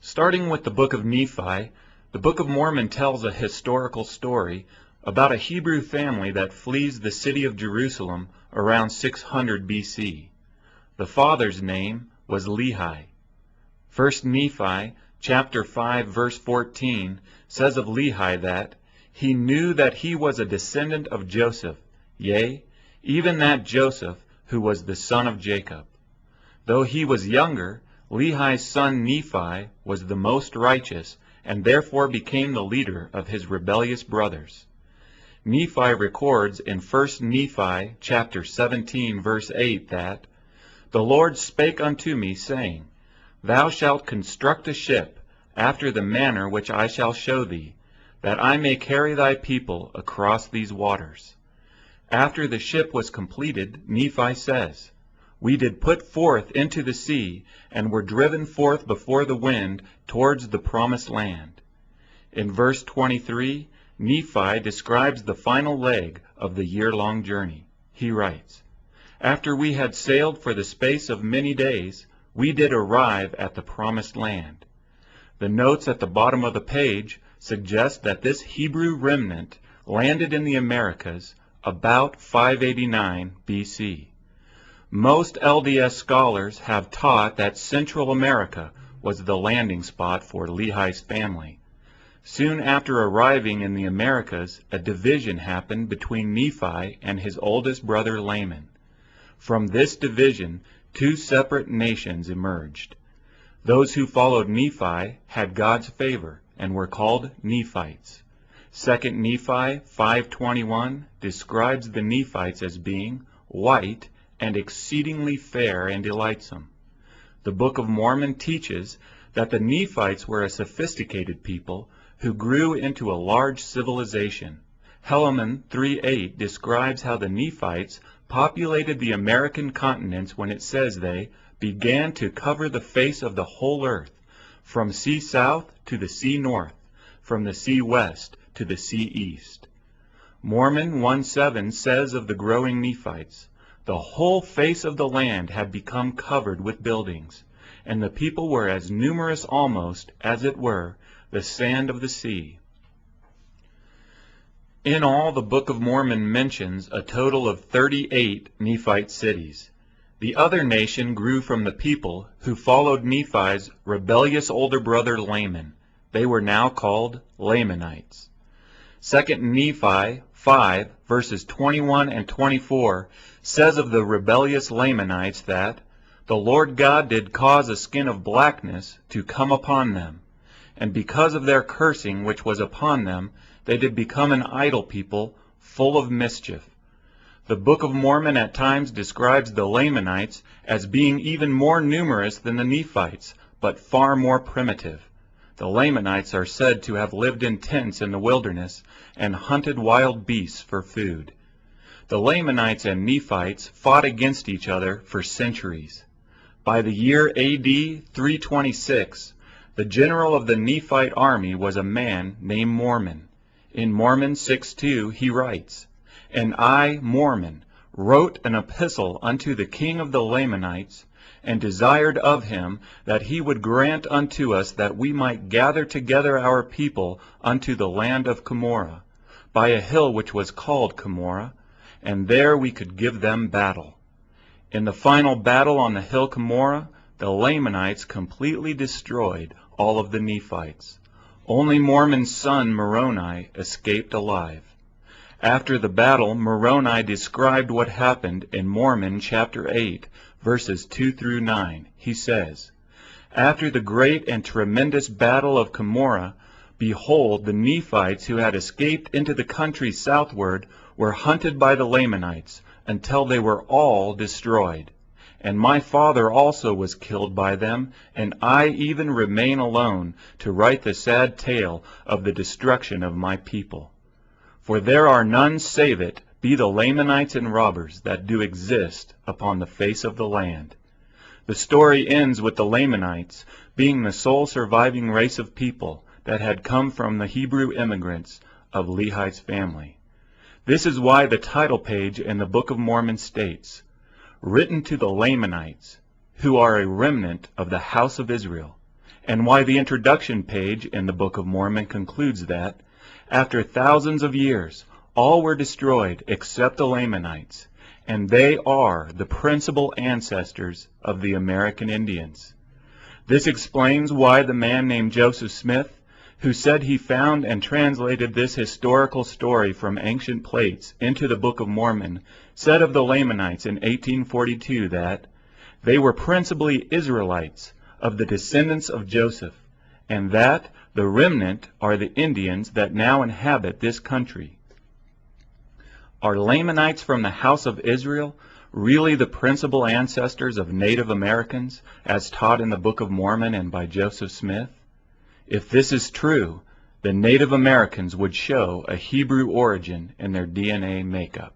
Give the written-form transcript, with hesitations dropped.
Starting with the book of Nephi, the Book of Mormon tells a historical story about a Hebrew family that flees the city of Jerusalem around 600 BC. The father's name was Lehi. 1 Nephi chapter 5 verse 14 says of Lehi that he knew that he was a descendant of Joseph, yea, even that Joseph who was the son of Jacob. Though he was younger, Lehi's son Nephi was the most righteous, and therefore became the leader of his rebellious brothers. Nephi records in 1 Nephi chapter 17 verse 8 that, "The Lord spake unto me, saying, Thou shalt construct a ship, after the manner which I shall show thee, that I may carry thy people across these waters." After the ship was completed, Nephi says, "We did put forth into the sea, and were driven forth before the wind towards the promised land." In verse 23, Nephi describes the final leg of the year-long journey. He writes, "After we had sailed for the space of many days, we did arrive at the promised land." The notes at the bottom of the page suggest that this Hebrew remnant landed in the Americas about 589 BC. Most LDS scholars have taught that Central America was the landing spot for Lehi's family. Soon after arriving in the Americas, a division happened between Nephi and his oldest brother Laman. From this division, two separate nations emerged. Those who followed Nephi had God's favor and were called Nephites. 2 Nephi 5:21 describes the Nephites as being white and exceedingly fair and delightsome. The Book of Mormon teaches that the Nephites were a sophisticated people who grew into a large civilization. Helaman 3:8 describes how the Nephites populated the American continents when it says they began to cover the face of the whole earth, from sea south to the sea north, from the sea west to the sea east. Mormon 1:7 says of the growing Nephites, "The whole face of the land had become covered with buildings, and the people were as numerous almost, as it were, the sand of the sea." In all, the Book of Mormon mentions a total of 38 Nephite cities. The other nation grew from the people who followed Nephi's rebellious older brother Laman. They were now called Lamanites. 2 Nephi 5 verses 21 and 24 says of the rebellious Lamanites that, "The Lord God did cause a skin of blackness to come upon them, and because of their cursing which was upon them, they did become an idle people, full of mischief." The Book of Mormon at times describes the Lamanites as being even more numerous than the Nephites, but far more primitive. The Lamanites are said to have lived in tents in the wilderness and hunted wild beasts for food. The Lamanites and Nephites fought against each other for centuries. By the year AD 326, the general of the Nephite army was a man named Mormon. In Mormon 6:2 he writes, "And I, Mormon, wrote an epistle unto the king of the Lamanites, and desired of him that he would grant unto us that we might gather together our people unto the land of Cumorah, by a hill which was called Cumorah, and there we could give them battle." In the final battle on the hill Cumorah, the Lamanites completely destroyed all of the Nephites. Only Mormon's son Moroni escaped alive. After the battle, Moroni described what happened in Mormon chapter 8, verses 2 through 9. He says, "After the great and tremendous battle of Cumorah, behold, the Nephites who had escaped into the country southward were hunted by the Lamanites, until they were all destroyed. And my father also was killed by them, and I even remain alone to write the sad tale of the destruction of my people. For there are none save it be the Lamanites and robbers that do exist upon the face of the land." The story ends with the Lamanites being the sole surviving race of people that had come from the Hebrew immigrants of Lehi's family. This is why the title page in the Book of Mormon states, "Written to the Lamanites, who are a remnant of the house of Israel, and why the introduction page in the Book of Mormon concludes that, after thousands of years, all were destroyed except the Lamanites, and they are the principal ancestors of the American Indians. This explains why the man named Joseph Smith, who said he found and translated this historical story from ancient plates into the Book of Mormon, said of the Lamanites in 1842 that they were principally Israelites of the descendants of Joseph, and that the remnant are the Indians that now inhabit this country. Are Lamanites from the house of Israel really the principal ancestors of Native Americans, as taught in the Book of Mormon and by Joseph Smith? If this is true, the Native Americans would show a Hebrew origin in their DNA makeup.